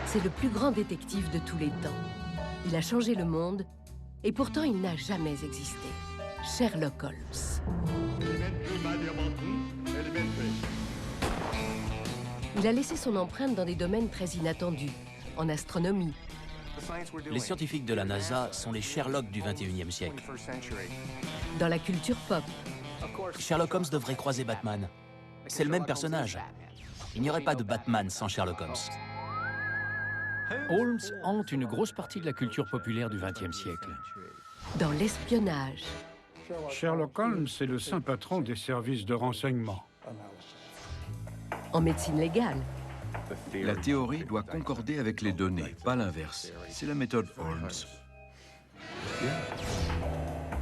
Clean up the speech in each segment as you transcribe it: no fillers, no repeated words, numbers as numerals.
C'est le plus grand détective de tous les temps. Il a changé le monde, et pourtant il n'a jamais existé. Sherlock Holmes. Il a laissé son empreinte dans des domaines très inattendus, en astronomie. Les scientifiques de la NASA sont les Sherlock du XXIe siècle. Dans la culture pop. Sherlock Holmes devrait croiser Batman. C'est le même personnage. Il n'y aurait pas de Batman sans Sherlock Holmes. Holmes hante une grosse partie de la culture populaire du XXe siècle. Dans l'espionnage. Sherlock Holmes est le saint patron des services de renseignement. En médecine légale. La théorie doit concorder avec les données, pas l'inverse. C'est la méthode Holmes.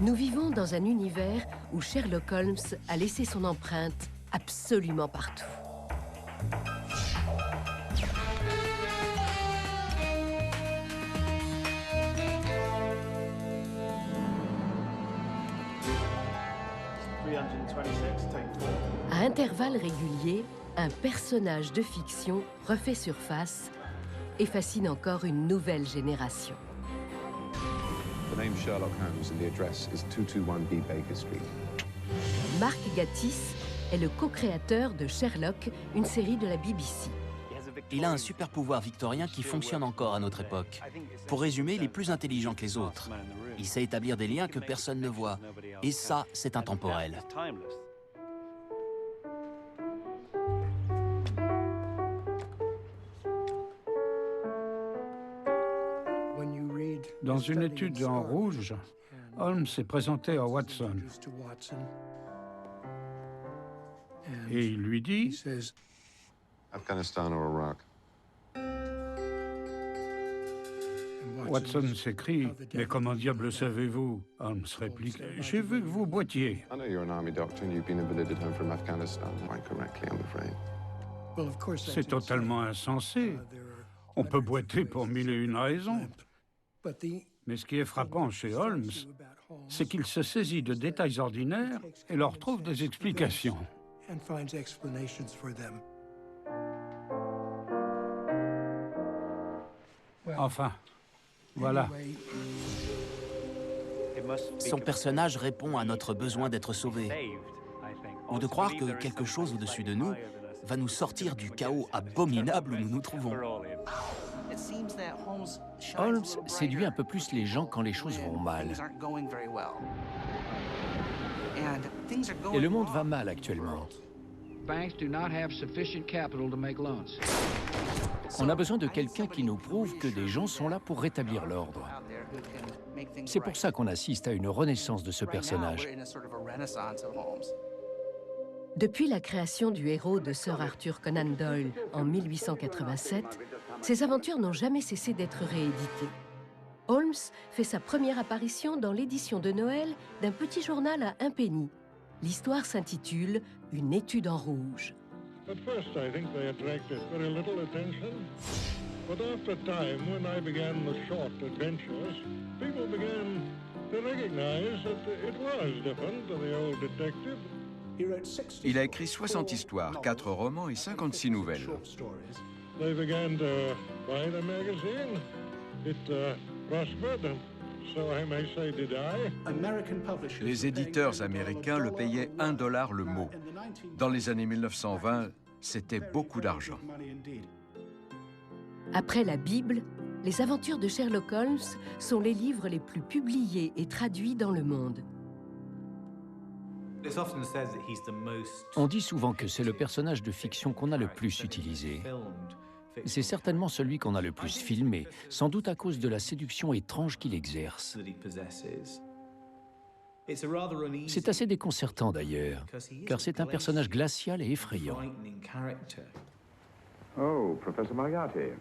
Nous vivons dans un univers où Sherlock Holmes a laissé son empreinte absolument partout. À intervalles réguliers, un personnage de fiction refait surface et fascine encore une nouvelle génération. The name Sherlock Holmes and the address is 221B Baker Street. Mark Gatiss est le co-créateur de Sherlock, une série de la BBC. Il a un super pouvoir victorien qui fonctionne encore à notre époque. Pour résumer, il est plus intelligent que les autres. Il sait établir des liens que personne ne voit. Et ça, c'est intemporel. Dans une étude en rouge, Holmes est présenté à Watson. Et il lui dit Afghanistan or Iraq? Watson s'écrie « Mais comment diable savez-vous » Holmes réplique « J'ai vu vos boîtiers. I know you're an army doctor and you've been invalided home from Afghanistan. Quite correctly, I'm afraid. » C'est totalement insensé. On peut boiter pour mille et une raisons. Mais ce qui est frappant chez Holmes, c'est qu'il se saisit de détails ordinaires et leur trouve des explications. Enfin, voilà. Son personnage répond à notre besoin d'être sauvé, ou de croire que quelque chose au-dessus de nous va nous sortir du chaos abominable où nous nous trouvons. Holmes séduit un peu plus les gens quand les choses vont mal. Et le monde va mal actuellement. On a besoin de quelqu'un qui nous prouve que des gens sont là pour rétablir l'ordre. C'est pour ça qu'on assiste à une renaissance de ce personnage. Depuis la création du héros de Sir Arthur Conan Doyle en 1887, ses aventures n'ont jamais cessé d'être rééditées. Holmes fait sa première apparition dans l'édition de Noël d'un petit journal à un penny. L'histoire s'intitule « Une étude en rouge ». At first, I think they attracted very little attention. But after time, when I began the short adventures, people began to recognize that it was different to the old detective. Il a écrit 60 histoires, 4 romans et 56 nouvelles. They began to buy the magazine. It prospered, so I may say did I. Les éditeurs américains le payaient $1 le mot. Dans les années 1920, c'était beaucoup d'argent. Après la Bible, les aventures de Sherlock Holmes sont les livres les plus publiés et traduits dans le monde. On dit souvent que c'est le personnage de fiction qu'on a le plus utilisé. C'est certainement celui qu'on a le plus filmé, sans doute à cause de la séduction étrange qu'il exerce. C'est assez déconcertant d'ailleurs, car c'est un personnage glacial et effrayant. Oh, Professor Moriarty.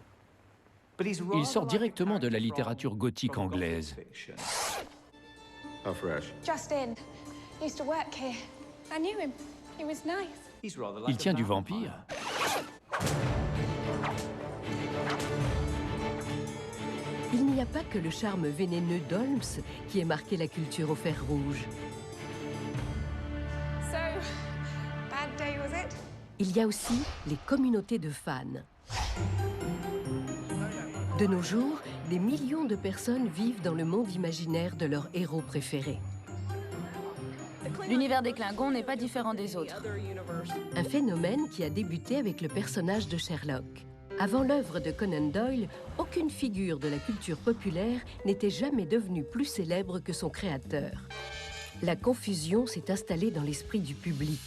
Il sort directement de la littérature gothique anglaise. How fresh. Justin used to work here. I knew him. He was nice. Il tient du vampire. Il n'y a pas que le charme vénéneux d'Holmes qui ait marqué la culture au fer rouge. So, bad day was it? Il y a aussi les communautés de fans. De nos jours, des millions de personnes vivent dans le monde imaginaire de leur héros préféré. L'univers des Klingons n'est pas différent des autres. Un phénomène qui a débuté avec le personnage de Sherlock. Avant l'œuvre de Conan Doyle, aucune figure de la culture populaire n'était jamais devenue plus célèbre que son créateur. La confusion s'est installée dans l'esprit du public.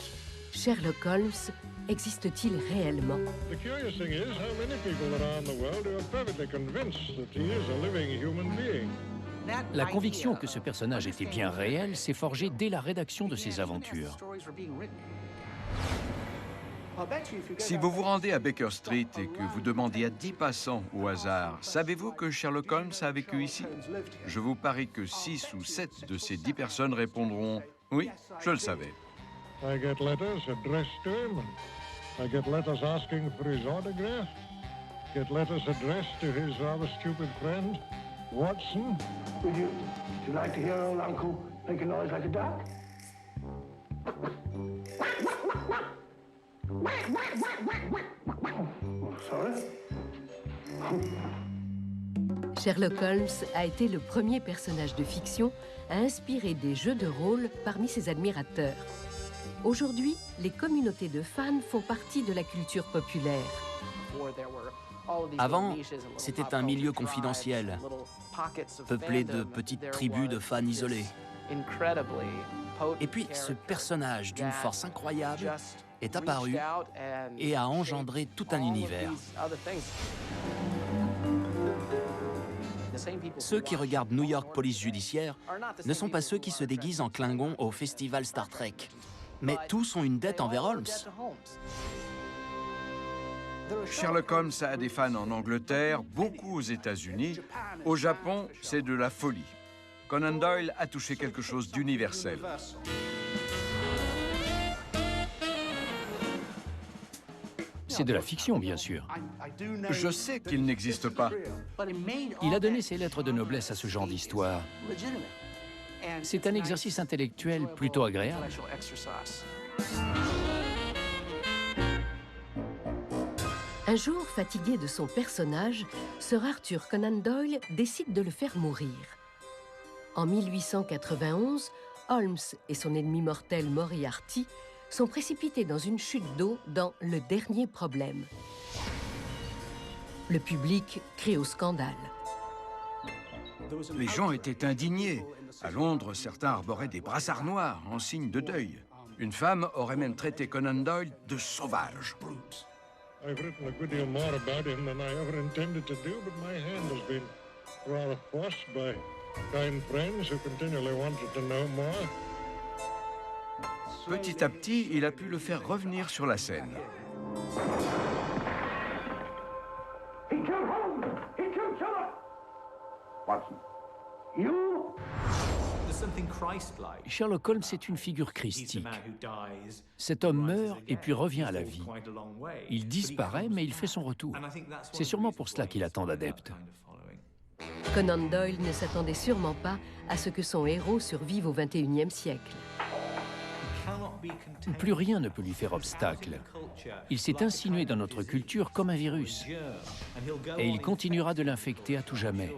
Sherlock Holmes existe-t-il réellement? The curious thing is how many people around the world are perfectly convinced that he is a living human being. La conviction que ce personnage était bien réel s'est forgée dès la rédaction de ses aventures. Si vous vous rendez à Baker Street et que vous demandez à 10 passants au hasard, savez-vous que Sherlock Holmes a vécu ici? Je vous parie que 6 ou 7 de ces 10 personnes répondront « Oui, je le savais ». I get letters addressed to him, and I get letters asking for his autograph, get letters addressed to his rather stupid friend, Watson. Would you like to hear old Uncle make a noise like a duck? Sorry? Sherlock Holmes a été le premier personnage de fiction à inspirer des jeux de rôle parmi ses admirateurs. Aujourd'hui, les communautés de fans font partie de la culture populaire. Avant, c'était un milieu confidentiel, peuplé de petites tribus de fans isolés. Et puis, ce personnage d'une force incroyable est apparu et a engendré tout un univers. Ceux qui regardent New York Police Judiciaire ne sont pas ceux qui se déguisent en Klingon au festival Star Trek. Mais tous ont une dette envers Holmes. Sherlock Holmes a des fans en Angleterre, beaucoup aux États-Unis. Au Japon, c'est de la folie. Conan Doyle a touché quelque chose d'universel. C'est de la fiction, bien sûr. Je sais qu'il n'existe pas. Il a donné ses lettres de noblesse à ce genre d'histoire. C'est un exercice intellectuel plutôt agréable. Un jour, fatigué de son personnage, Sir Arthur Conan Doyle décide de le faire mourir. En 1891, Holmes et son ennemi mortel Moriarty sont précipités dans une chute d'eau dans Le Dernier Problème. Le public crie au scandale. Les gens étaient indignés. À Londres, certains arboraient des brassards noirs en signe de deuil. Une femme aurait même traité Conan Doyle de sauvage. I've written a good deal more about him than I ever intended to do, but my hand has been rather forced by kind friends who continually wanted to know more. Petit à petit, il a pu le faire revenir sur la scène. He killed Holmes! He killed Sherlock! Watson, you? Sherlock Holmes est une figure christique. Cet homme meurt et puis revient à la vie. Il disparaît, mais il fait son retour. C'est sûrement pour cela qu'il a tant d'adeptes. Conan Doyle ne s'attendait sûrement pas à ce que son héros survive au XXIe siècle. Plus rien ne peut lui faire obstacle. Il s'est insinué dans notre culture comme un virus. Et il continuera de l'infecter à tout jamais.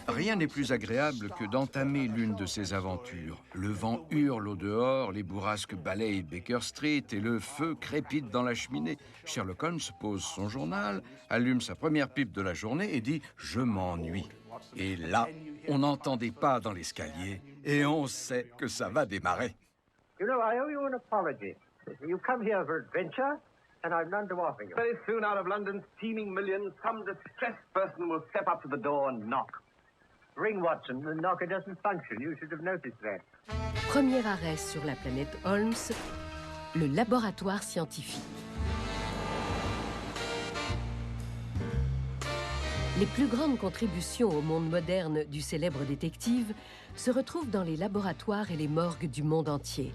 Rien n'est plus agréable que d'entamer l'une de ces aventures. Le vent hurle au dehors, les bourrasques balayent Baker Street et le feu crépite dans la cheminée. Sherlock Holmes pose son journal, allume sa première pipe de la journée et dit « Je m'ennuie ». Et là, on n'entend des pas dans l'escalier et on sait que ça va démarrer. You know, I owe you an apology. You come here for adventure, and I've none to offer you. Very soon, out of London's teeming millions, some distressed person will step up to the door and knock. Ring, Watson. The knocker doesn't function. You should have noticed that. Premier arrêt sur la planète Holmes, le laboratoire scientifique. Les plus grandes contributions au monde moderne du célèbre détective se retrouvent dans les laboratoires et les morgues du monde entier.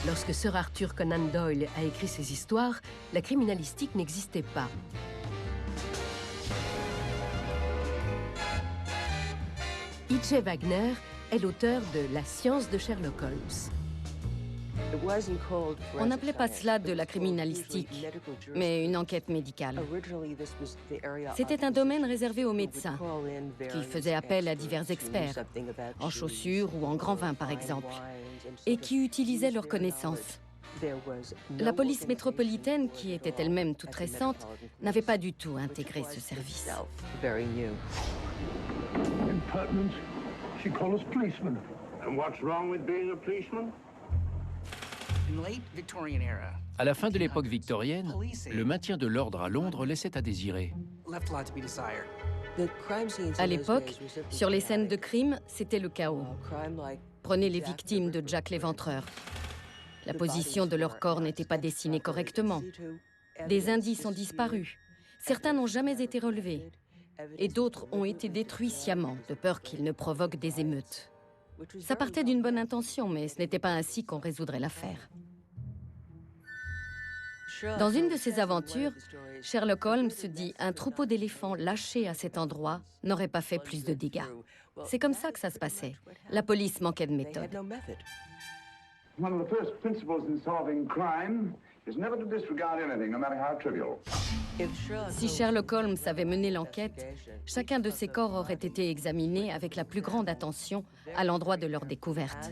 Lorsque Sir Arthur Conan Doyle a écrit ses histoires, la criminalistique n'existait pas. I.J. Wagner est l'auteur de La science de Sherlock Holmes. On n'appelait pas cela de la criminalistique, mais une enquête médicale. C'était un domaine réservé aux médecins, qui faisaient appel à divers experts, en chaussures ou en grand vin par exemple, et qui utilisaient leurs connaissances. La police métropolitaine, qui était elle-même toute récente, n'avait pas du tout intégré ce service. À la fin de l'époque victorienne, le maintien de l'ordre à Londres laissait à désirer. À l'époque, sur les scènes de crime, c'était le chaos. Prenez les victimes de Jack l'Éventreur. La position de leur corps n'était pas dessinée correctement. Des indices ont disparu. Certains n'ont jamais été relevés. Et d'autres ont été détruits sciemment, de peur qu'ils ne provoquent des émeutes. Ça partait d'une bonne intention, mais ce n'était pas ainsi qu'on résoudrait l'affaire. Dans une de ses aventures, Sherlock Holmes se dit « Un troupeau d'éléphants lâché à cet endroit n'aurait pas fait plus de dégâts ». C'est comme ça que ça se passait. La police manquait de méthode. One of the first principles in solving crime is never to disregard anything, no matter how trivial. Si Sherlock Holmes avait mené l'enquête, chacun de ces corps aurait été examiné avec la plus grande attention à l'endroit de leur découverte.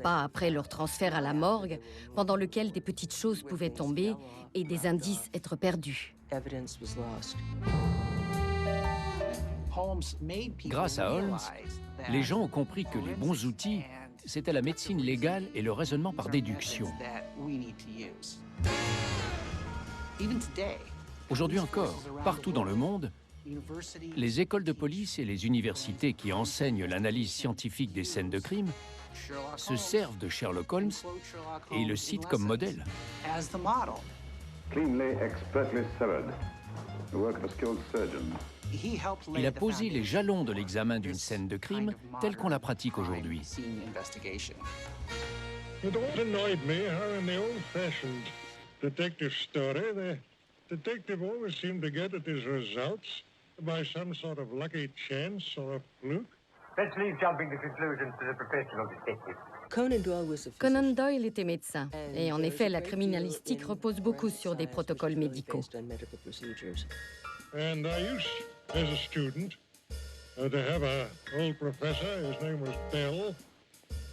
Pas après leur transfert à la morgue, pendant lequel des petites choses pouvaient tomber et des indices être perdus. Grâce à Holmes, les gens ont compris que les bons outils, c'était la médecine légale et le raisonnement par déduction. Aujourd'hui encore, partout dans le monde, les écoles de police et les universités qui enseignent l'analyse scientifique des scènes de crime se servent de Sherlock Holmes et le citent comme modèle. Cleanly, expertly severed. The work of a skilled surgeon. Il a posé les jalons de l'examen d'une scène de crime telle qu'on la pratique aujourd'hui. It always annoyed me how in the old-fashioned detective story, the detective always seemed to get at his results by some sort of lucky chance or a fluke. Let's leave jumping to conclusions to the professional detective. Conan Doyle était médecin, et en effet, la criminalistique repose beaucoup sur des protocoles médicaux. And I used, as a student, to have an old professor, his name was Bell,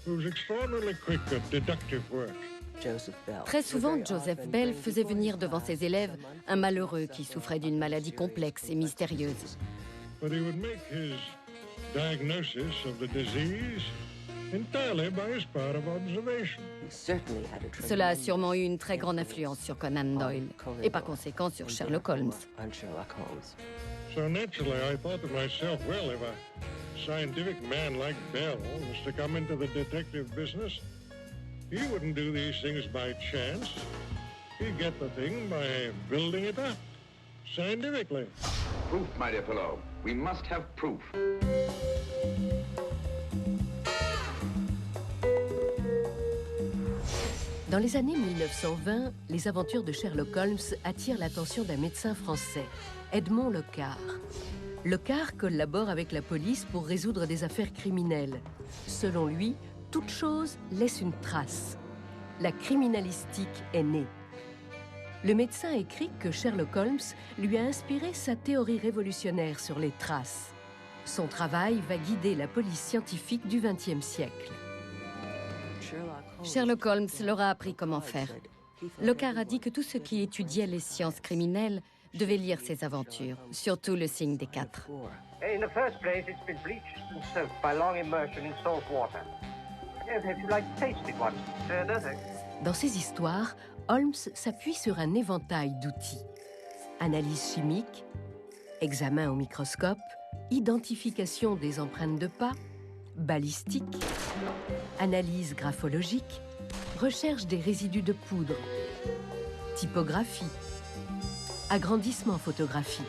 who was extraordinarily quick at deductive work. Très souvent, Joseph Bell faisait venir devant ses élèves un malheureux qui souffrait d'une maladie complexe et mystérieuse. But he would make his diagnosis of the disease entirely by his power of observation. Cela a sûrement eu une très grande influence sur Conan Doyle, et par conséquent sur Sherlock Holmes. So naturally, I thought to myself, well, if a scientific man like Bell was to come into the detective business, he wouldn't do these things by chance. He'd get the thing by building it up, scientifically. Proof, my dear fellow. We must have proof. Dans les années 1920, les aventures de Sherlock Holmes attirent l'attention d'un médecin français, Edmond Locard. Locard collabore avec la police pour résoudre des affaires criminelles. Selon lui, toute chose laisse une trace. La criminalistique est née. Le médecin écrit que Sherlock Holmes lui a inspiré sa théorie révolutionnaire sur les traces. Son travail va guider la police scientifique du XXe siècle. Sherlock Holmes leur a appris comment faire. Locard a dit que tous ceux qui étudiaient les sciences criminelles devaient lire ses aventures, surtout le signe des quatre. In the first place, it's been bleached and soaked by long immersion in salt water. If you'd like to taste it once. Does it? Dans ses histoires, Holmes s'appuie sur un éventail d'outils. Analyse chimique, examen au microscope, identification des empreintes de pas, balistique, analyse graphologique, recherche des résidus de poudre, typographie, agrandissement photographique.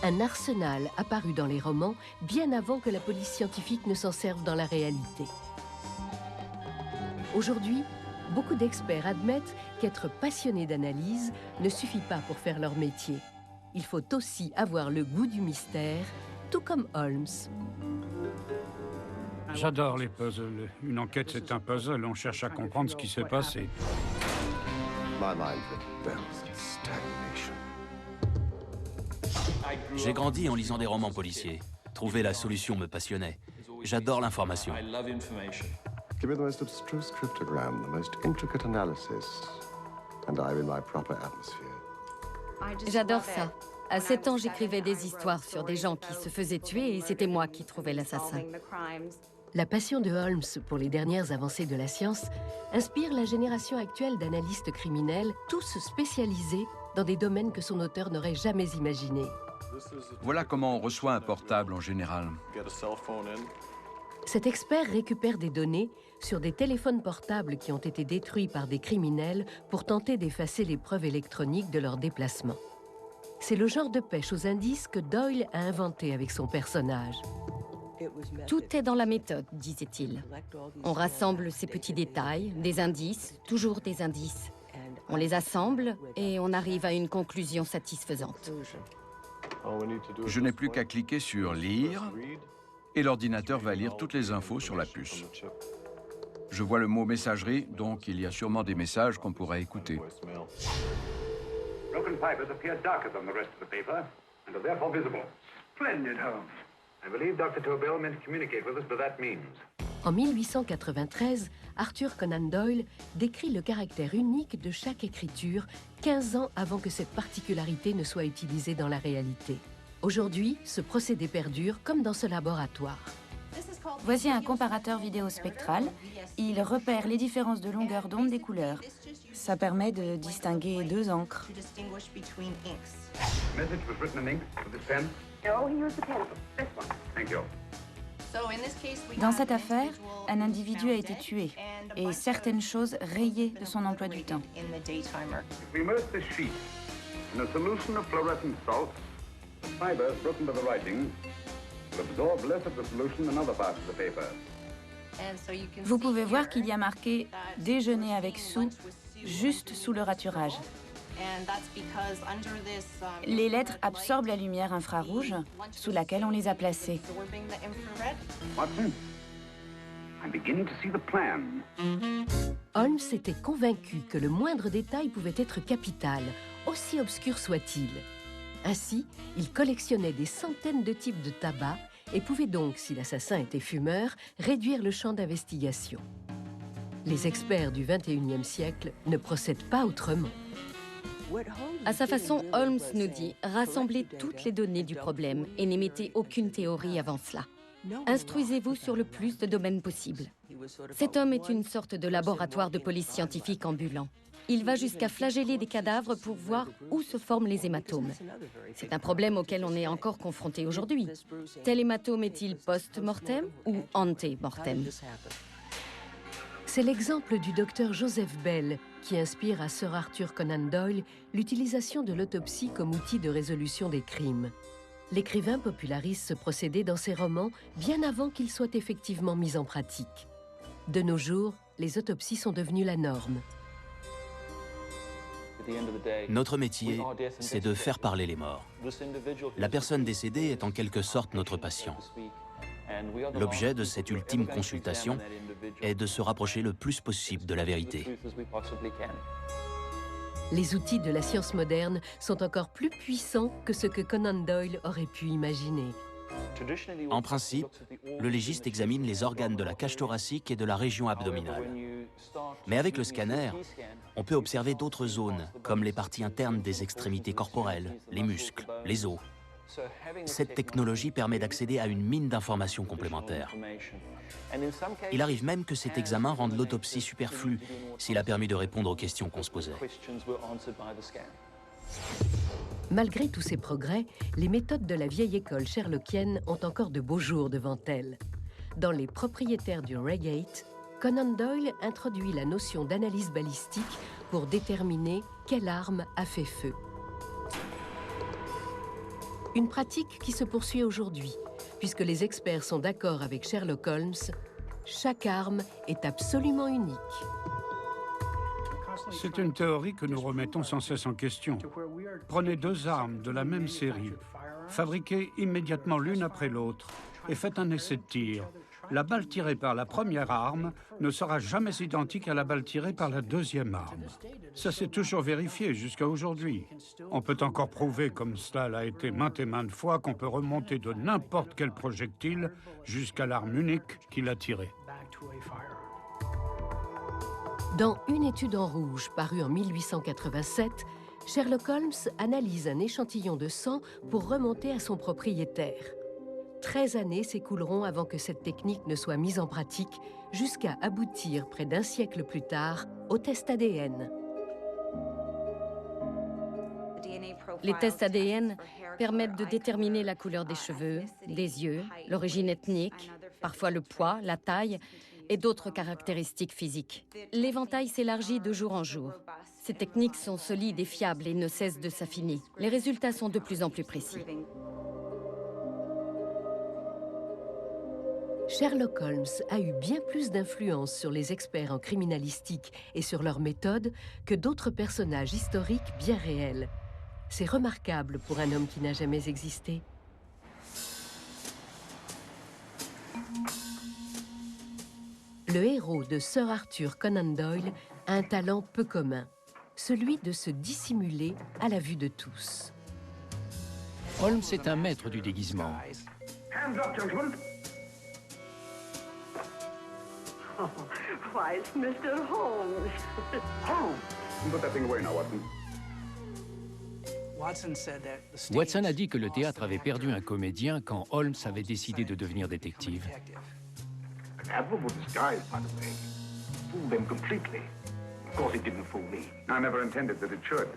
Un arsenal apparu dans les romans bien avant que la police scientifique ne s'en serve dans la réalité. Aujourd'hui, beaucoup d'experts admettent qu'être passionné d'analyse ne suffit pas pour faire leur métier. Il faut aussi avoir le goût du mystère, tout comme Holmes. J'adore les puzzles. Une enquête, c'est un puzzle. On cherche à comprendre ce qui s'est passé. J'ai grandi en lisant des romans policiers. Trouver la solution me passionnait. J'adore l'information. Give me the most abstruse cryptogram, the most intricate analysis, and I'm in my proper atmosphere. J'adore ça. À 7 ans, j'écrivais des histoires sur des gens qui se faisaient tuer et c'était moi qui trouvais l'assassin. La passion de Holmes pour les dernières avancées de la science inspire la génération actuelle d'analystes criminels, tous spécialisés dans des domaines que son auteur n'aurait jamais imaginés. Voilà comment on reçoit un portable en général. Cet expert récupère des données sur des téléphones portables qui ont été détruits par des criminels pour tenter d'effacer les preuves électroniques de leur déplacement. C'est le genre de pêche aux indices que Doyle a inventé avec son personnage. Tout est dans la méthode, disait-il. On rassemble ces petits détails, des indices, toujours des indices. On les assemble et on arrive à une conclusion satisfaisante. Je n'ai plus qu'à cliquer sur « Lire » et l'ordinateur va lire toutes les infos sur la puce. Je vois le mot « messagerie », donc il y a sûrement des messages qu'on pourrait écouter. Broken fibers appear darker than the rest of the paper and are therefore visible. Splendid, Holmes. I believe Dr. Tobel meant to communicate with us by that means. En 1893, Arthur Conan Doyle décrit le caractère unique de chaque écriture 15 ans avant que cette particularité ne soit utilisée dans la réalité. Aujourd'hui, ce procédé perdure comme dans ce laboratoire. Voici un comparateur vidéo spectral. Il repère les différences de longueur d'onde des couleurs. Ça permet de distinguer deux encres. Message was written in ink with this pen? No, he used a pencil. This one. Thank you. Dans cette affaire, un individu a été tué et certaines choses rayées de son emploi du temps. If we immerse this sheet in a solution of fluorescent salt, the fibers broken by the writing will absorb less of the solution than other parts of the paper. Vous pouvez voir qu'il y a marqué « Déjeuner avec Sue » juste sous le raturage. Les lettres absorbent la lumière infrarouge sous laquelle on les a placées. Watson, I'm beginning to see the plan. Holmes était convaincu que le moindre détail pouvait être capital, aussi obscur soit-il. Ainsi, il collectionnait des centaines de types de tabac et pouvait donc, si l'assassin était fumeur, réduire le champ d'investigation. Les experts du XXIe siècle ne procèdent pas autrement. À sa façon, Holmes nous dit « Rassemblez toutes les données du problème et n'émettez aucune théorie avant cela. Instruisez-vous sur le plus de domaines possibles. » Cet homme est une sorte de laboratoire de police scientifique ambulant. Il va jusqu'à flageller des cadavres pour voir où se forment les hématomes. C'est un problème auquel on est encore confronté aujourd'hui. Tel hématome est-il post-mortem ou ante-mortem? C'est l'exemple du docteur Joseph Bell qui inspire à Sir Arthur Conan Doyle l'utilisation de l'autopsie comme outil de résolution des crimes. L'écrivain popularise ce procédé dans ses romans bien avant qu'il soit effectivement mis en pratique. De nos jours, les autopsies sont devenues la norme. Notre métier, c'est de faire parler les morts. La personne décédée est en quelque sorte notre patient. L'objet de cette ultime consultation est de se rapprocher le plus possible de la vérité. Les outils de la science moderne sont encore plus puissants que ce que Conan Doyle aurait pu imaginer. En principe, le légiste examine les organes de la cage thoracique et de la région abdominale. Mais avec le scanner, on peut observer d'autres zones, comme les parties internes des extrémités corporelles, les muscles, les os. Cette technologie permet d'accéder à une mine d'informations complémentaires. Il arrive même que cet examen rende l'autopsie superflue, s'il a permis de répondre aux questions qu'on se posait. Malgré tous ces progrès, les méthodes de la vieille école sherlockienne ont encore de beaux jours devant elles. Dans Les Propriétaires du Reigate, Conan Doyle introduit la notion d'analyse balistique pour déterminer quelle arme a fait feu. Une pratique qui se poursuit aujourd'hui, puisque les experts sont d'accord avec Sherlock Holmes, chaque arme est absolument unique. C'est une théorie que nous remettons sans cesse en question. Prenez deux armes de la même série, fabriquez immédiatement l'une après l'autre et faites un essai de tir. la balle tirée par la première arme ne sera jamais identique à la balle tirée par la deuxième arme. Ça s'est toujours vérifié jusqu'à aujourd'hui. On peut encore prouver, comme cela l'a été maintes et maintes fois, qu'on peut remonter de n'importe quel projectile jusqu'à l'arme unique qui l'a tiré. Dans Une étude en rouge, parue en 1887, Sherlock Holmes analyse un échantillon de sang pour remonter à son propriétaire. 13 années s'écouleront avant que cette technique ne soit mise en pratique, jusqu'à aboutir près d'un siècle plus tard au test ADN. Les tests ADN permettent de déterminer la couleur des cheveux, des yeux, l'origine ethnique, parfois le poids, la taille et d'autres caractéristiques physiques. L'éventail s'élargit de jour en jour. Ces techniques sont solides et fiables et ne cessent de s'affiner. Les résultats sont de plus en plus précis. Sherlock Holmes a eu bien plus d'influence sur les experts en criminalistique et sur leurs méthodes que d'autres personnages historiques bien réels. C'est remarquable pour un homme qui n'a jamais existé. Le héros de Sir Arthur Conan Doyle a un talent peu commun, celui de se dissimuler à la vue de tous. Holmes est un maître du déguisement. Hands up, gentlemen. Oh, why, it's Mr. Holmes. Holmes! Put that thing away now, Watson. Watson a dit que le théâtre avait perdu un comédien quand Holmes avait décidé de devenir détective. An admirable disguise, by the way. Fooled them completely. Of course, it didn't fool me. I never intended that it should.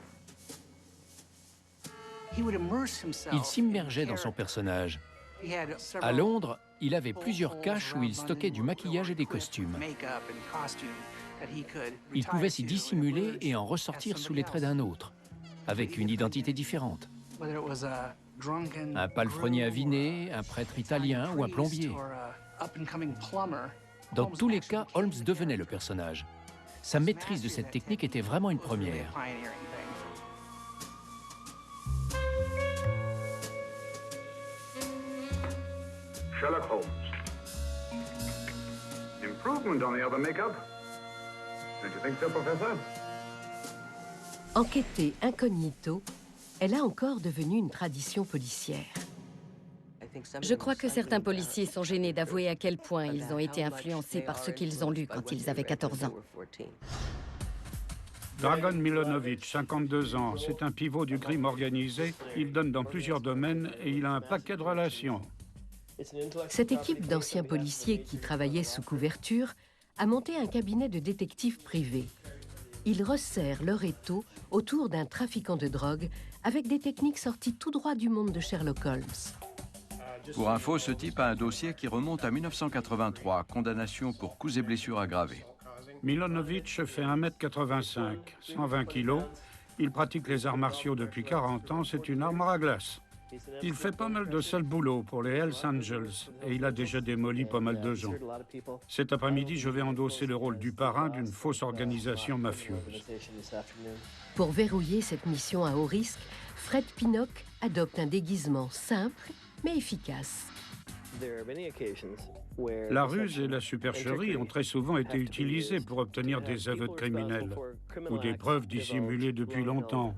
Il s'immergeait dans son personnage. À Londres, il avait plusieurs caches où il stockait du maquillage et des costumes. Il pouvait s'y dissimuler et en ressortir sous les traits d'un autre, avec une identité différente. Un palefrenier aviné, un prêtre italien ou un plombier. Dans tous les cas, Holmes devenait le personnage. Sa maîtrise de cette technique était vraiment une première. Sherlock Holmes. Improvement on the other makeup. Don't you think so, Professor? Enquêter incognito, elle a encore devenu une tradition policière. Je crois que certains policiers sont gênés d'avouer à quel point ils ont été influencés par ce qu'ils ont lu quand ils avaient 14 ans. Dragan Milanovic, 52 ans, c'est un pivot du crime organisé. Il donne dans plusieurs domaines et il a un paquet de relations. Cette équipe d'anciens policiers qui travaillaient sous couverture a monté un cabinet de détectives privés. Ils resserrent leur étau autour d'un trafiquant de drogue avec des techniques sorties tout droit du monde de Sherlock Holmes. Pour info, ce type a un dossier qui remonte à 1983, condamnation pour coups et blessures aggravées. Milanovic fait 1m85, 120 kg. Il pratique les arts martiaux depuis 40 ans, c'est une armoire à glace. Il fait pas mal de sale boulot pour les Hells Angels et il a déjà démoli pas mal de gens. Cet après-midi, je vais endosser le rôle du parrain d'une fausse organisation mafieuse. Pour verrouiller cette mission à haut risque, Fred Pinnock adopte un déguisement simple mais efficace. La ruse et la supercherie ont très souvent été utilisées pour obtenir des aveux de criminels ou des preuves dissimulées depuis longtemps.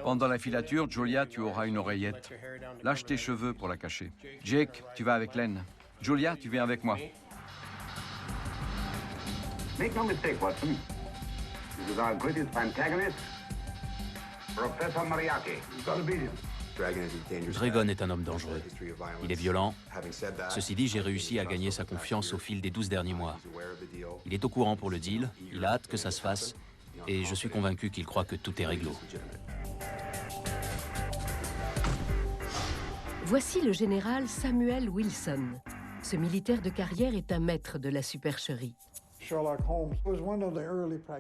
Pendant la filature, Julia, tu auras une oreillette. Lâche tes cheveux pour la cacher. Jake, tu vas avec Len. Julia, tu viens avec moi. Make no mistake, Watson. This is our greatest antagonist, Professor Moriarty. You've got to beat him. Dragon est un homme dangereux. Il est violent. Ceci dit, j'ai réussi à gagner sa confiance au fil des 12 derniers mois. Il est au courant pour le deal, il a hâte que ça se fasse, et je suis convaincu qu'il croit que tout est réglo. Voici le général Samuel Wilson. Ce militaire de carrière est un maître de la supercherie.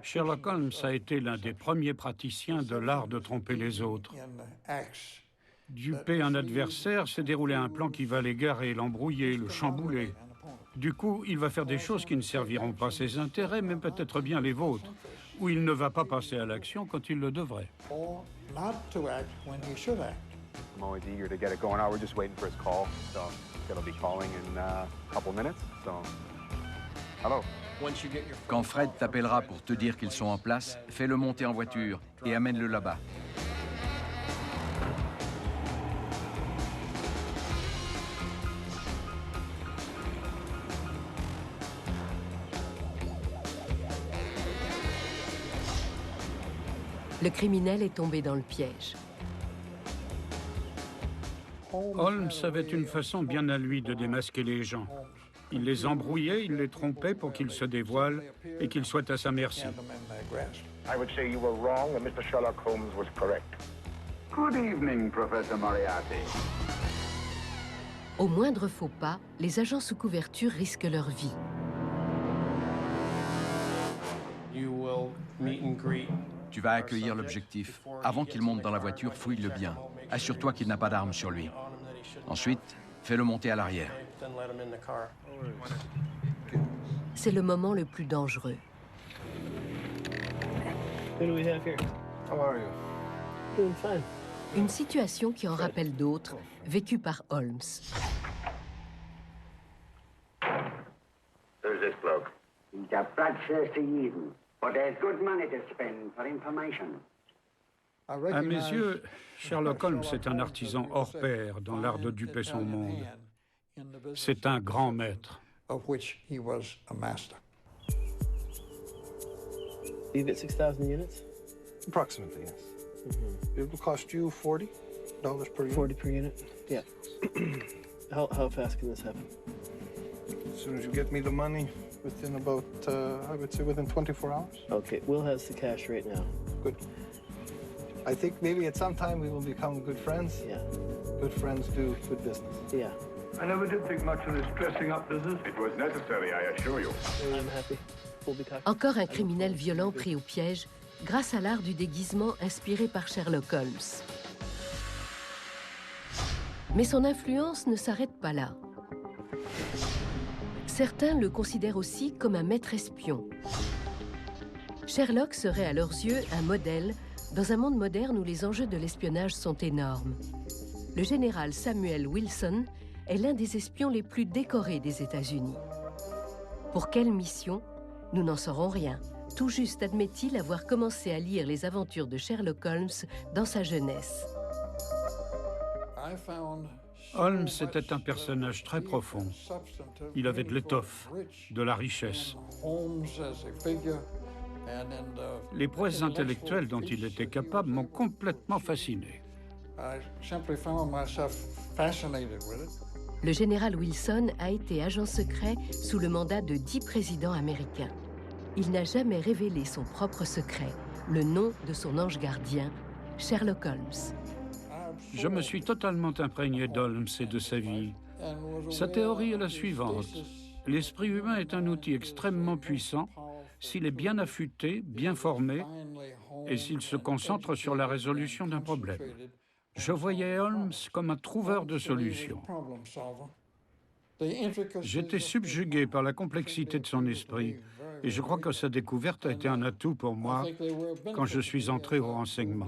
Sherlock Holmes a été l'un des premiers praticiens de l'art de tromper les autres. Duper un adversaire, c'est dérouler un plan qui va l'égarer, l'embrouiller, le chambouler. Du coup, il va faire des choses qui ne serviront pas ses intérêts, mais peut-être bien les vôtres. ou il ne va pas passer à l'action quand il le devrait. I'm always eager to get it going. We're just waiting for his call, so it'll be calling in a couple minutes. So, hello. Quand Fred t'appellera pour te dire qu'ils sont en place, fais-le monter en voiture et amène-le là-bas. Le criminel est tombé dans le piège. Holmes avait une façon bien à lui de démasquer les gens. Il les embrouillait, il les trompait pour qu'ils se dévoilent et qu'ils soient à sa merci. I would say you were wrong and Mr. Sherlock Holmes was correct. Good evening, Professor Moriarty. Au moindre faux pas, les agents sous couverture risquent leur vie. Tu vas accueillir l'objectif. Avant qu'il monte dans la voiture, fouille-le bien. Assure-toi qu'il n'a pas d'arme sur lui. Ensuite, fais-le monter à l'arrière. C'est le moment le plus dangereux. Une situation qui en rappelle d'autres, vécues par Holmes. Who's this bloke? He's a bloodthirsty Eden, but there's good money to spend for information. À mes yeux, Sherlock Holmes est un artisan hors pair dans l'art de duper son monde. C'est un grand maître. You get 6,000 units? Approximately, yes. It will cost you $40 per unit. 40 per unit? Yeah. How fast can this happen? As soon as you get me the money, within about, I would say within 24 hours. Okay, Will has the cash right now. Good. I think maybe at some time we will become good friends. Yeah. Good friends do good business. Yeah. I never did think much of this dressing up business. It was necessary, I assure you. I'm happy. We'll be talking. Encore un criminel violent pris au piège grâce à l'art du déguisement inspiré par Sherlock Holmes. Mais son influence ne s'arrête pas là. Certains le considèrent aussi comme un maître espion. Sherlock serait à leurs yeux un modèle dans un monde moderne où les enjeux de l'espionnage sont énormes. Le général Samuel Wilson est l'un des espions les plus décorés des États-Unis. Pour quelle mission? Nous n'en saurons rien. Tout juste admet-il avoir commencé à lire les aventures de Sherlock Holmes dans sa jeunesse. Holmes était un personnage très profond. Il avait de l'étoffe, de la richesse. Les prouesses intellectuelles dont il était capable m'ont complètement fasciné. Le général Wilson a été agent secret sous le mandat de 10 présidents américains. Il n'a jamais révélé son propre secret, le nom de son ange gardien, Sherlock Holmes. Je me suis totalement imprégné d'Holmes et de sa vie. Sa théorie est la suivante. L'esprit humain est un outil extrêmement puissant s'il est bien affûté, bien formé et s'il se concentre sur la résolution d'un problème. Je voyais Holmes comme un trouveur de solutions. J'étais subjugué par la complexité de son esprit et je crois que sa découverte a été un atout pour moi quand je suis entré au renseignement.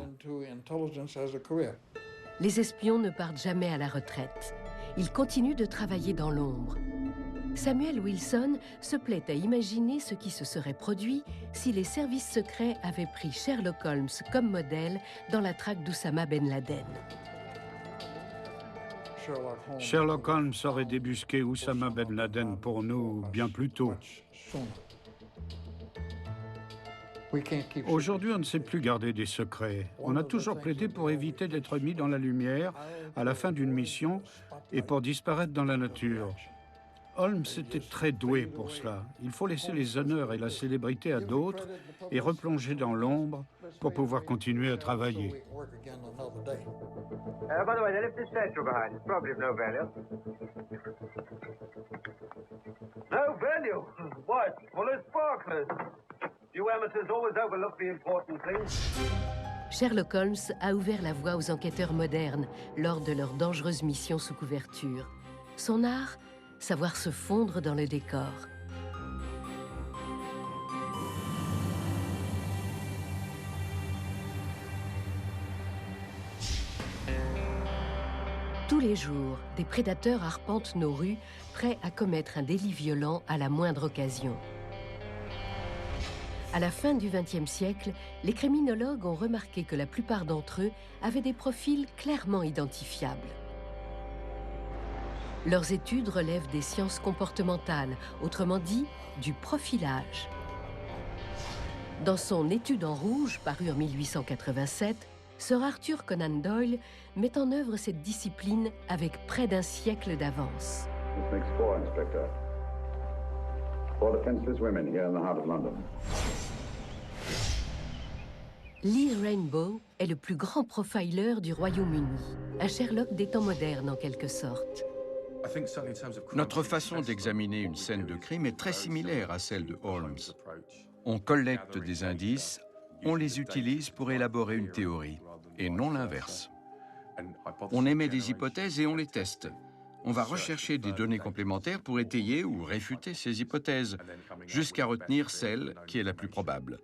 Les espions ne partent jamais à la retraite. Ils continuent de travailler dans l'ombre. Samuel Wilson se plaît à imaginer ce qui se serait produit si les services secrets avaient pris Sherlock Holmes comme modèle dans la traque d'Oussama Ben Laden. Sherlock Holmes aurait débusqué Oussama Ben Laden pour nous bien plus tôt. Aujourd'hui, on ne sait plus garder des secrets. On a toujours plaidé pour éviter d'être mis dans la lumière à la fin d'une mission et pour disparaître dans la nature. Holmes était très doué pour cela. Il faut laisser les honneurs et la célébrité à d'autres et replonger dans l'ombre pour pouvoir continuer à travailler. By the way, they left this statue behind. It's probably of no value. No value? What? Well, it's sparklers. You amateurs always overlook the important things. Sherlock Holmes a ouvert la voie aux enquêteurs modernes lors de leurs dangereuses missions sous couverture. Son art, savoir se fondre dans le décor. les jours, des prédateurs arpentent nos rues, prêts à commettre un délit violent à la moindre occasion. À la fin du XXe siècle, les criminologues ont remarqué que la plupart d'entre eux avaient des profils clairement identifiables. Leurs études relèvent des sciences comportementales, autrement dit, du profilage. Dans son Étude en rouge, parue en 1887, Sir Arthur Conan Doyle met en œuvre cette discipline avec près d'un siècle d'avance. Lee Rainbow est le plus grand profiler du Royaume-Uni, un Sherlock des temps modernes en quelque sorte. Notre façon d'examiner une scène de crime est très similaire à celle de Holmes. On collecte des indices, on les utilise pour élaborer une théorie, et non l'inverse. On émet des hypothèses et on les teste. On va rechercher des données complémentaires pour étayer ou réfuter ces hypothèses, jusqu'à retenir celle qui est la plus probable.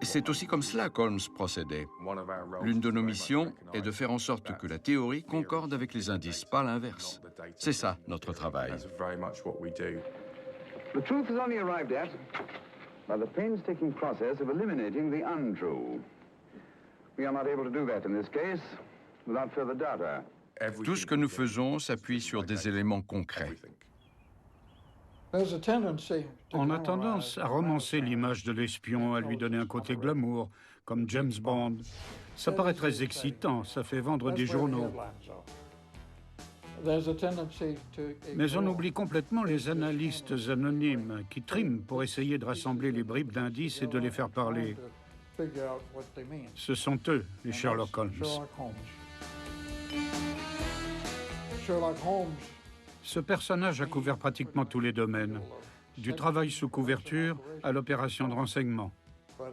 C'est aussi comme cela qu'Holmes procédait. L'une de nos missions est de faire en sorte que la théorie concorde avec les indices, pas l'inverse. C'est ça, notre travail. The truth is only arrived at by the painstaking process of eliminating the untrue. We are not able to do that in this case without further data. Tout ce que nous faisons s'appuie sur des éléments concrets. On a tendance à romancer l'image de l'espion, à lui donner un côté glamour, comme James Bond. Ça paraît très excitant, ça fait vendre des journaux. Mais on oublie complètement les analystes anonymes qui triment pour essayer de rassembler les bribes d'indices et de les faire parler. Ce sont eux, les Sherlock Holmes. Ce personnage a couvert pratiquement tous les domaines, du travail sous couverture à l'opération de renseignement.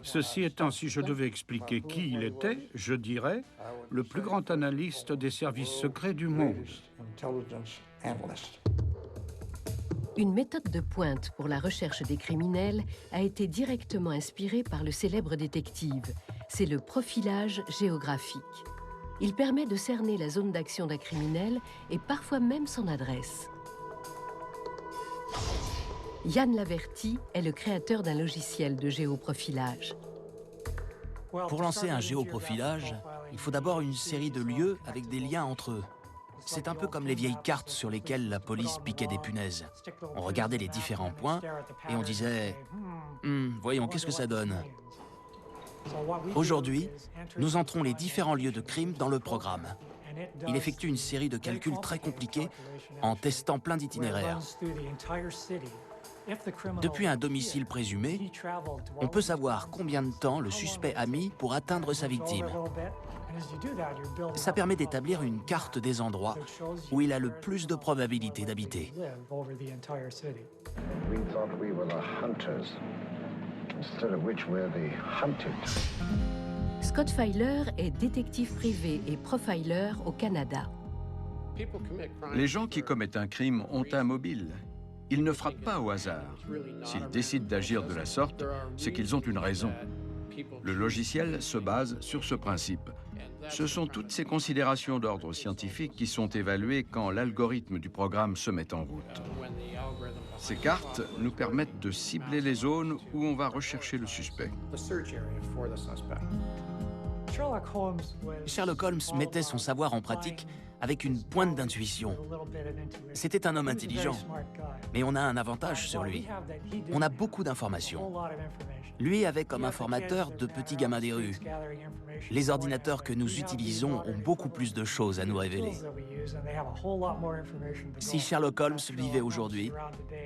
Ceci étant, si je devais expliquer qui il était, je dirais le plus grand analyste des services secrets du monde. Une méthode de pointe pour la recherche des criminels a été directement inspirée par le célèbre détective. C'est le profilage géographique. Il permet de cerner la zone d'action d'un criminel et parfois même son adresse. Yann Laverty est le créateur d'un logiciel de géoprofilage. Pour lancer un géoprofilage, il faut d'abord une série de lieux avec des liens entre eux. C'est un peu comme les vieilles cartes sur lesquelles la police piquait des punaises. On regardait les différents points et on disait « Voyons, qu'est-ce que ça donne ?» Aujourd'hui, nous entrons les différents lieux de crime dans le programme. Il effectue une série de calculs très compliqués en testant plein d'itinéraires. Depuis un domicile présumé, on peut savoir combien de temps le suspect a mis pour atteindre sa victime. Ça permet d'établir une carte des endroits où il a le plus de probabilité d'habiter. Scott Filer est détective privé et profiler au Canada. Les gens qui commettent un crime ont un mobile. Ils ne frappent pas au hasard. S'ils décident d'agir de la sorte, c'est qu'ils ont une raison. Le logiciel se base sur ce principe. Ce sont toutes ces considérations d'ordre scientifique qui sont évaluées quand l'algorithme du programme se met en route. Ces cartes nous permettent de cibler les zones où on va rechercher le suspect. Sherlock Holmes mettait son savoir en pratique avec une pointe d'intuition. C'était un homme intelligent, mais on a un avantage sur lui. On a beaucoup d'informations. Lui avait comme informateur de petits gamins des rues. Les ordinateurs que nous utilisons ont beaucoup plus de choses à nous révéler. Si Sherlock Holmes vivait aujourd'hui,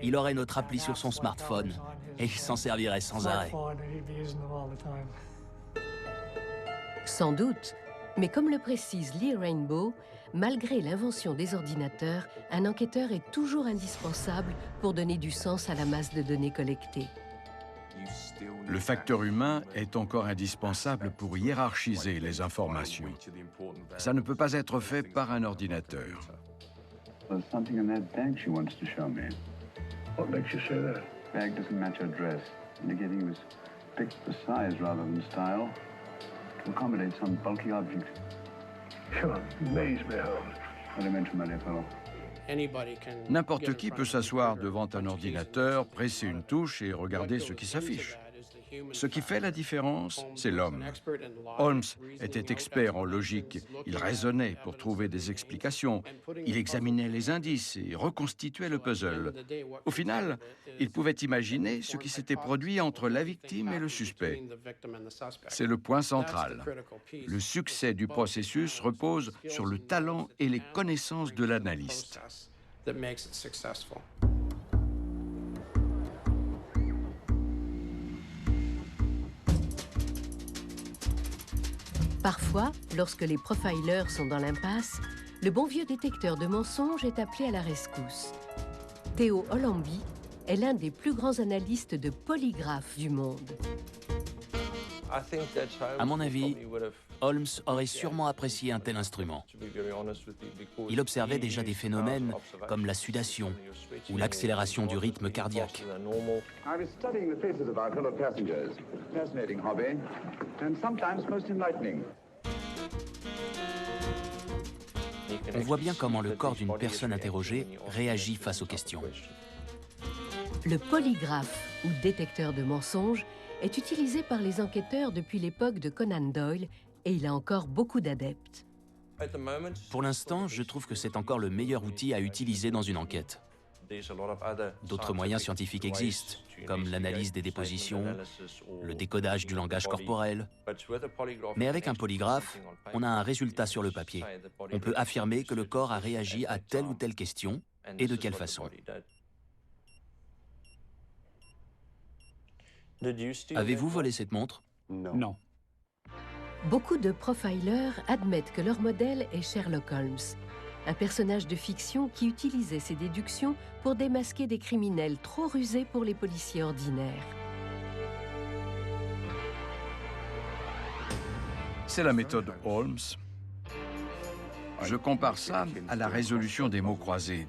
il aurait notre appli sur son smartphone et il s'en servirait sans arrêt. Sans doute, mais comme le précise Lee Rainbow, malgré l'invention des ordinateurs, un enquêteur est toujours indispensable pour donner du sens à la masse de données collectées. Le facteur humain est encore indispensable pour hiérarchiser les informations. Ça ne peut pas être fait par un ordinateur. There's something in that bag she wants to show me. What makes you say that? Bag doesn't match her dress. Indicating it was picked for size rather than style. To accommodate some bulky object. You amaze me, Holmes. N'importe qui peut s'asseoir devant un ordinateur, presser une touche et regarder ce qui s'affiche. Ce qui fait la différence, c'est l'homme. Holmes était expert en logique. Il raisonnait pour trouver des explications. Il examinait les indices et reconstituait le puzzle. Au final, il pouvait imaginer ce qui s'était produit entre la victime et le suspect. C'est le point central. Le succès du processus repose sur le talent et les connaissances de l'analyste. Parfois, lorsque les profilers sont dans l'impasse, le bon vieux détecteur de mensonges est appelé à la rescousse. Theo Hollamby est l'un des plus grands analystes de polygraphes du monde. À mon avis, Holmes aurait sûrement apprécié un tel instrument. Il observait déjà des phénomènes comme la sudation ou l'accélération du rythme cardiaque. I was studying the faces of our fellow passengers. Fascinating hobby, and sometimes most enlightening. On voit bien comment le corps d'une personne interrogée réagit face aux questions. Le polygraphe, ou détecteur de mensonges, est utilisé par les enquêteurs depuis l'époque de Conan Doyle et il a encore beaucoup d'adeptes. Pour l'instant, je trouve que c'est encore le meilleur outil à utiliser dans une enquête. D'autres moyens scientifiques existent, comme l'analyse des dépositions, le décodage du langage corporel. Mais avec un polygraphe, on a un résultat sur le papier. On peut affirmer que le corps a réagi à telle ou telle question et de quelle façon. Avez-vous volé cette montre? Non. Beaucoup de profilers admettent que leur modèle est Sherlock Holmes, un personnage de fiction qui utilisait ses déductions pour démasquer des criminels trop rusés pour les policiers ordinaires. C'est la méthode Holmes. Je compare ça à la résolution des mots croisés.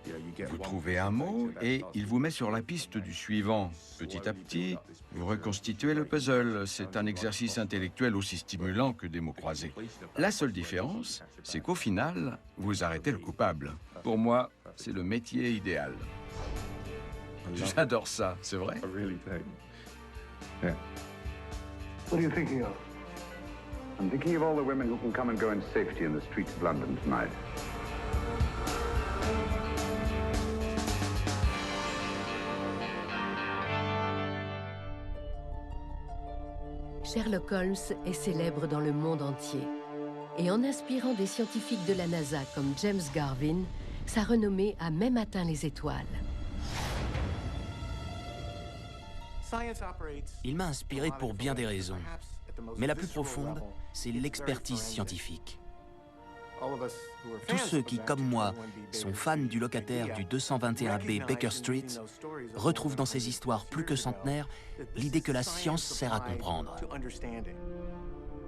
Vous trouvez un mot et il vous met sur la piste du suivant. Petit à petit, vous reconstituez le puzzle. C'est un exercice intellectuel aussi stimulant que des mots croisés. La seule différence, c'est qu'au final, vous arrêtez le coupable. Pour moi, c'est le métier idéal. J'adore ça, c'est vrai? What are you thinking of? I'm thinking of all the women who can come and go in safety in the streets of London tonight. Sherlock Holmes est célèbre dans le monde entier. Et en inspirant des scientifiques de la NASA comme James Garvin, sa renommée a même atteint les étoiles. Il m'a inspiré pour bien des raisons. Mais la plus profonde, c'est l'expertise scientifique. Tous ceux qui, comme moi, sont fans du locataire du 221B Baker Street retrouvent dans ces histoires plus que centenaires l'idée que la science sert à comprendre.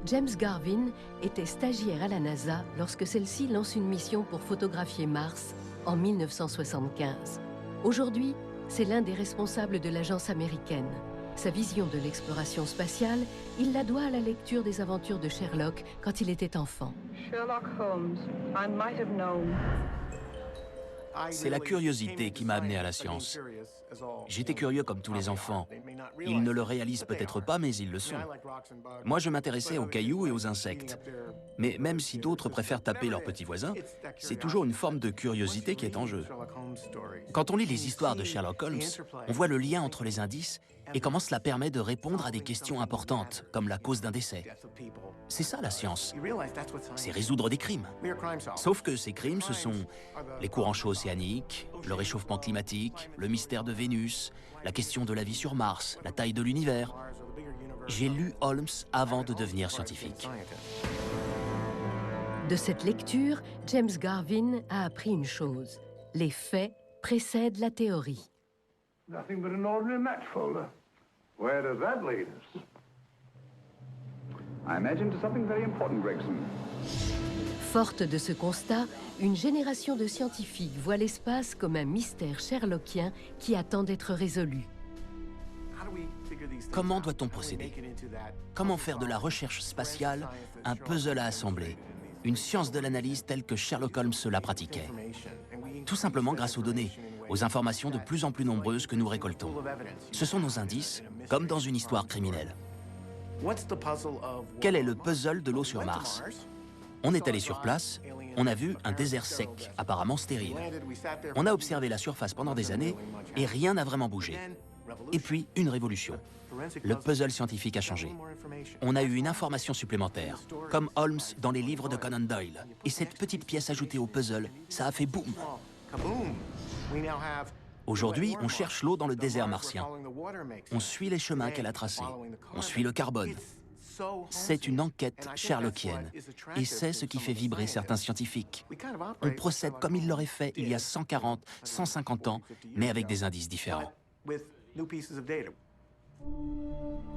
James Garvin était stagiaire à la NASA lorsque celle-ci lance une mission pour photographier Mars en 1975. Aujourd'hui, c'est l'un des responsables de l'agence américaine. Sa vision de l'exploration spatiale, il la doit à la lecture des aventures de Sherlock quand il était enfant. Sherlock Holmes, I might have known. C'est la curiosité qui m'a amené à la science. J'étais curieux comme tous les enfants. Ils ne le réalisent peut-être pas, mais ils le sont. Moi, je m'intéressais aux cailloux et aux insectes. Mais même si d'autres préfèrent taper leurs petits voisins, c'est toujours une forme de curiosité qui est en jeu. Quand on lit les histoires de Sherlock Holmes, on voit le lien entre les indices et comment cela permet de répondre à des questions importantes, comme la cause d'un décès. C'est ça la science. C'est résoudre des crimes. Sauf que ces crimes, ce sont les courants chauds océaniques, le réchauffement climatique, le mystère de Vénus, la question de la vie sur Mars, la taille de l'univers. J'ai lu Holmes avant de devenir scientifique. De cette lecture, James Garvin a appris une chose. Les faits précèdent la théorie. Nothing but an ordinary match folder. Where does that lead us? I imagine to something very important, Gregson. Forte de ce constat, une génération de scientifiques voit l'espace comme un mystère sherlockien qui attend d'être résolu. Comment doit-on procéder? Comment faire de la recherche spatiale un puzzle à assembler? une science de l'analyse telle que Sherlock Holmes la pratiquait. Tout simplement grâce aux données, aux informations de plus en plus nombreuses que nous récoltons. Ce sont nos indices, comme dans une histoire criminelle. Quel est le puzzle de l'eau sur Mars? On est allé sur place, on a vu un désert sec, apparemment stérile. On a observé la surface pendant des années et rien n'a vraiment bougé. Et puis, une révolution. Le puzzle scientifique a changé. On a eu une information supplémentaire, comme Holmes dans les livres de Conan Doyle. Et cette petite pièce ajoutée au puzzle, ça a fait boum. Aujourd'hui, on cherche l'eau dans le désert martien. On suit les chemins qu'elle a tracés. On suit le carbone. C'est une enquête sherlockienne. Et c'est ce qui fait vibrer certains scientifiques. On procède comme ils l'auraient fait il y a 140, 150 ans, mais avec des indices différents.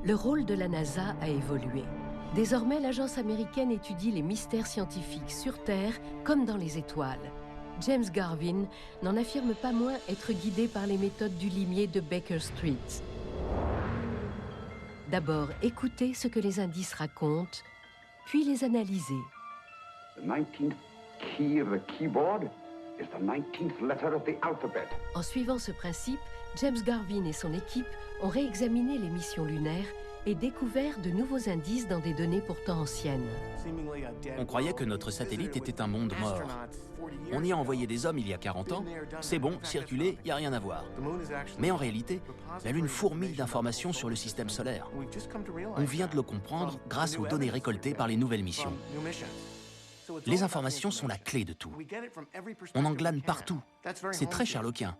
Le rôle de la NASA a évolué. Désormais, l'agence américaine étudie les mystères scientifiques sur Terre comme dans les étoiles. James Garvin n'en affirme pas moins être guidé par les méthodes du limier de Baker Street. D'abord, écoutez ce que les indices racontent, puis les analyser. The 19th key of the keyboard is the 19th letter of the alphabet. En suivant ce principe, James Garvin et son équipe ont réexaminé les missions lunaires et découvert de nouveaux indices dans des données pourtant anciennes. On croyait que notre satellite était un monde mort. On y a envoyé des hommes il y a 40 ans, c'est bon, circuler, il n'y a rien à voir. Mais en réalité, la Lune fourmille d'informations sur le système solaire. On vient de le comprendre grâce aux données récoltées par les nouvelles missions. Les informations sont la clé de tout. On en glane partout. C'est très sherlockien.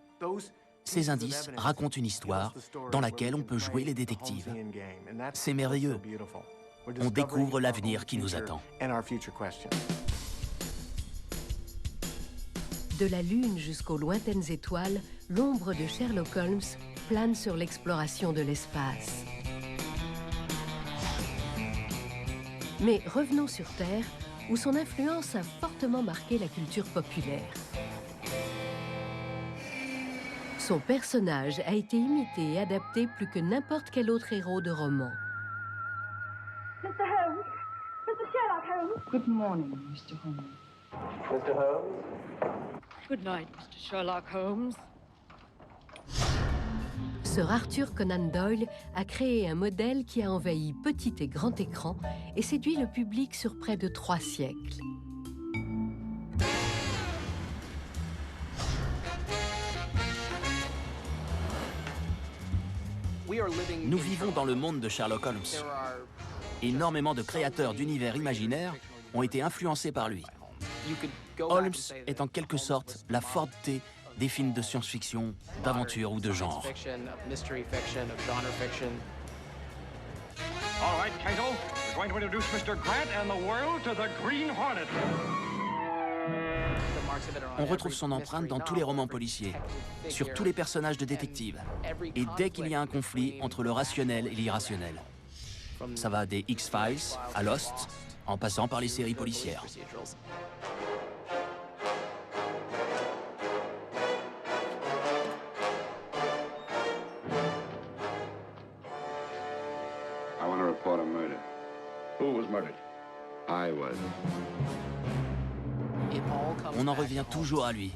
Ces indices racontent une histoire dans laquelle on peut jouer les détectives. C'est merveilleux. On découvre l'avenir qui nous attend. De la Lune jusqu'aux lointaines étoiles, l'ombre de Sherlock Holmes plane sur l'exploration de l'espace. Mais revenons sur Terre, où son influence a fortement marqué la culture populaire. Son personnage a été imité et adapté plus que n'importe quel autre héros de roman. Mr. Holmes? Mr. Sherlock Holmes? Good morning, Mr. Holmes. Mr. Holmes? Good night, Mr. Sherlock Holmes. Sir Arthur Conan Doyle a créé un modèle qui a envahi petit et grand écran et séduit le public sur près de 3 siècles. Nous vivons dans le monde de Sherlock Holmes. Énormément de créateurs d'univers imaginaires ont été influencés par lui. Holmes est en quelque sorte la Ford T des films de science-fiction, d'aventure ou de genre. All right, Kato, we're going to introduce Mr. Grant and the world to the Green Hornet. On retrouve son empreinte dans tous les romans policiers, sur tous les personnages de détectives, et dès qu'il y a un conflit entre le rationnel et l'irrationnel. Ça va des X-Files à Lost, en passant par les séries policières. I want to report a murder. Who was murdered? I was. On en revient toujours à lui.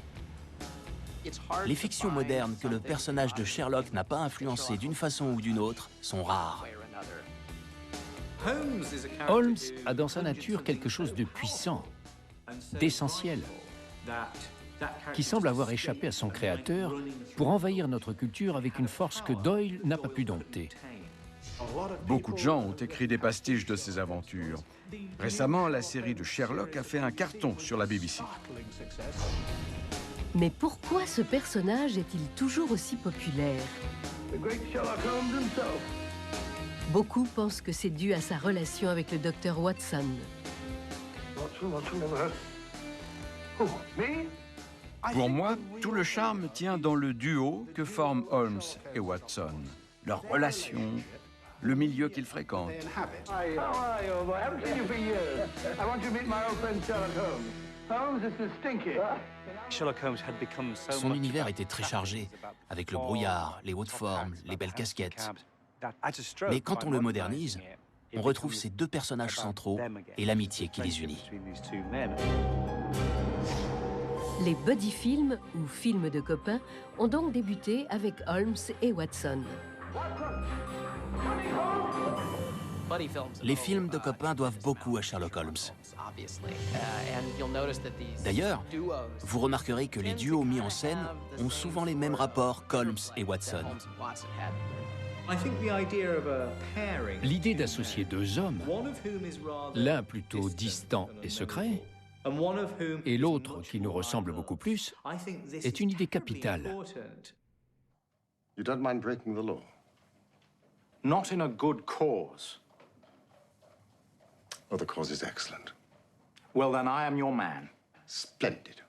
Les fictions modernes que le personnage de Sherlock n'a pas influencé d'une façon ou d'une autre sont rares. Holmes a dans sa nature quelque chose de puissant, d'essentiel, qui semble avoir échappé à son créateur pour envahir notre culture avec une force que Doyle n'a pas pu dompter. Beaucoup de gens ont écrit des pastiches de ses aventures. Récemment, la série de Sherlock a fait un carton sur la BBC. Mais pourquoi ce personnage est-il toujours aussi populaire? Beaucoup pensent que c'est dû à sa relation avec le docteur Watson. Pour moi, tout le charme tient dans le duo que forment Holmes et Watson. Leur relation, le milieu qu'ils fréquentent. Son univers était très chargé, avec le brouillard, les hautes formes, les belles casquettes. Mais quand on le modernise, on retrouve ces deux personnages centraux et l'amitié qui les unit. Les buddy films, ou films de copains, ont donc débuté avec Holmes et Watson. Les films de copains doivent beaucoup à Sherlock Holmes. D'ailleurs, vous remarquerez que les duos mis en scène ont souvent les mêmes rapports qu'Holmes et Watson. L'idée d'associer deux hommes, l'un plutôt distant et secret, et l'autre qui nous ressemble beaucoup plus, est une idée capitale. You don't mind breaking the law? Not in a good cause. Oh, the cause is excellent. Well, then I am your man. Splendid.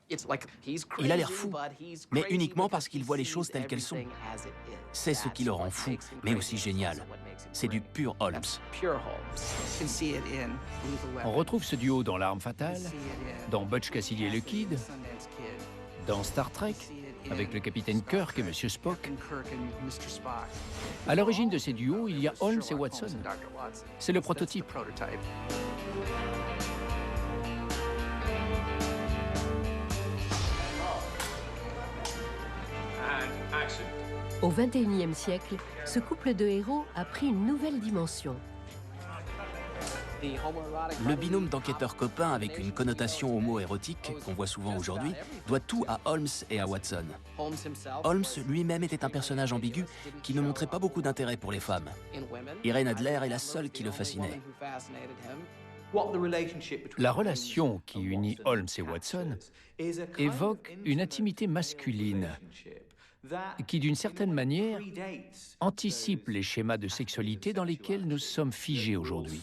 Il a l'air fou, mais uniquement parce qu'il voit les choses telles qu'elles sont. C'est ce qui le rend fou, mais aussi génial. C'est du pur Holmes. On retrouve ce duo dans L'Arme Fatale, dans Butch Cassidy et le Kid, dans Star Trek, avec le capitaine Kirk et Monsieur Spock. À l'origine de ces duos, il y a Holmes et Watson. C'est le prototype. Au XXIe siècle, ce couple de héros a pris une nouvelle dimension. Le binôme d'enquêteurs copains avec une connotation homo-érotique qu'on voit souvent aujourd'hui doit tout à Holmes et à Watson. Holmes lui-même était un personnage ambigu qui ne montrait pas beaucoup d'intérêt pour les femmes. Irene Adler est la seule qui le fascinait. La relation qui unit Holmes et Watson évoque une intimité masculine qui, d'une certaine manière, anticipe les schémas de sexualité dans lesquels nous sommes figés aujourd'hui.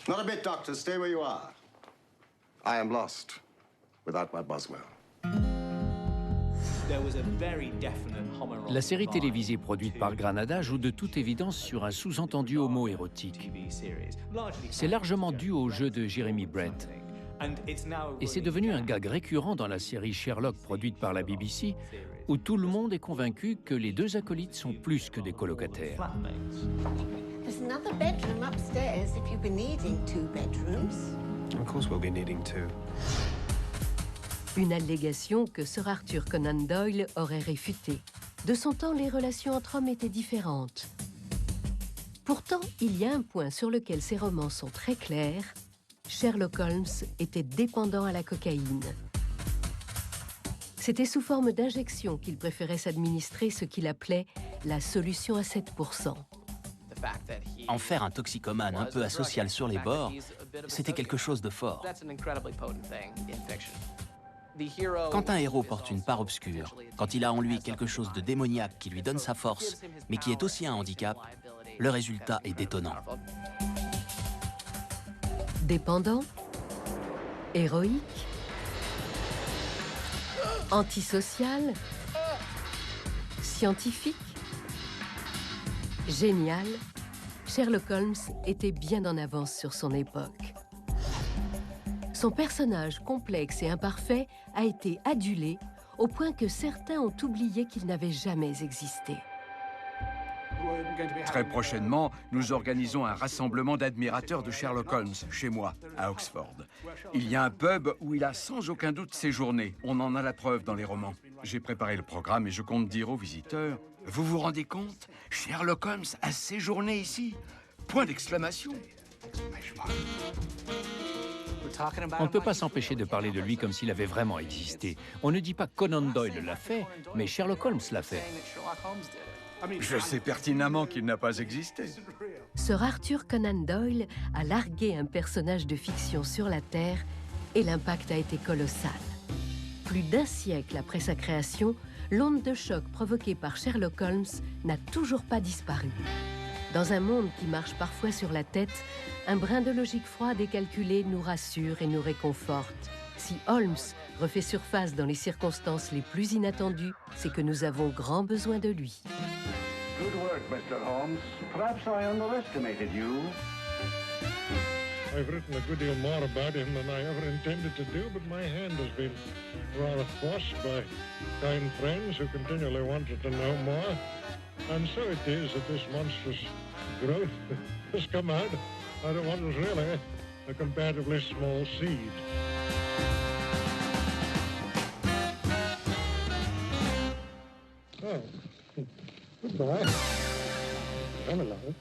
Not a bit, Doctor. Stay where you are. I am lost without my Boswell. La série télévisée produite par Granada joue de toute évidence sur un sous-entendu homo-érotique. C'est largement dû au jeu de Jeremy Brett. Et c'est devenu un gag récurrent dans la série Sherlock produite par la BBC, où tout le monde est convaincu que les deux acolytes sont plus que des colocataires. There's another bedroom upstairs if you've been needing 2 bedrooms. Of course we'll be needing 2. Une allégation que Sir Arthur Conan Doyle aurait réfutée. De son temps, les relations entre hommes étaient différentes. Pourtant, il y a un point sur lequel ces romans sont très clairs. Sherlock Holmes était dépendant à la cocaïne. C'était sous forme d'injection qu'il préférait s'administrer ce qu'il appelait la solution à 7%. En faire un toxicomane un peu asocial sur les bords, c'était quelque chose de fort. Quand un héros porte une part obscure, quand il a en lui quelque chose de démoniaque qui lui donne sa force, mais qui est aussi un handicap, le résultat est détonnant. Dépendant, héroïque, antisocial, scientifique, génial, Sherlock Holmes était bien en avance sur son époque. Son personnage complexe et imparfait a été adulé au point que certains ont oublié qu'il n'avait jamais existé. Très prochainement, nous organisons un rassemblement d'admirateurs de Sherlock Holmes chez moi, à Oxford. Il y a un pub où il a sans aucun doute séjourné. On en a la preuve dans les romans. J'ai préparé le programme et je compte dire aux visiteurs, vous vous rendez compte? Sherlock Holmes a séjourné ici? Point d'exclamation. On ne peut pas s'empêcher de parler de lui comme s'il avait vraiment existé. On ne dit pas Conan Doyle l'a fait, mais Sherlock Holmes l'a fait. Je sais pertinemment qu'il n'a pas existé. Sir Arthur Conan Doyle a largué un personnage de fiction sur la Terre et l'impact a été colossal. Plus d'un siècle après sa création, l'onde de choc provoquée par Sherlock Holmes n'a toujours pas disparu. Dans un monde qui marche parfois sur la tête, un brin de logique froide et calculée nous rassure et nous réconforte. Si Holmes refait surface dans les circonstances les plus inattendues, c'est que nous avons grand besoin de lui. Good work, Mr. Holmes. Perhaps I underestimated you. I've written a good deal more about him than I ever intended to do, but my hand has been rather forced by kind friends who continually wanted to know more. And so it is that this monstrous growth has come out of what was really a comparatively small seed. Oh, goodbye. I'm alive.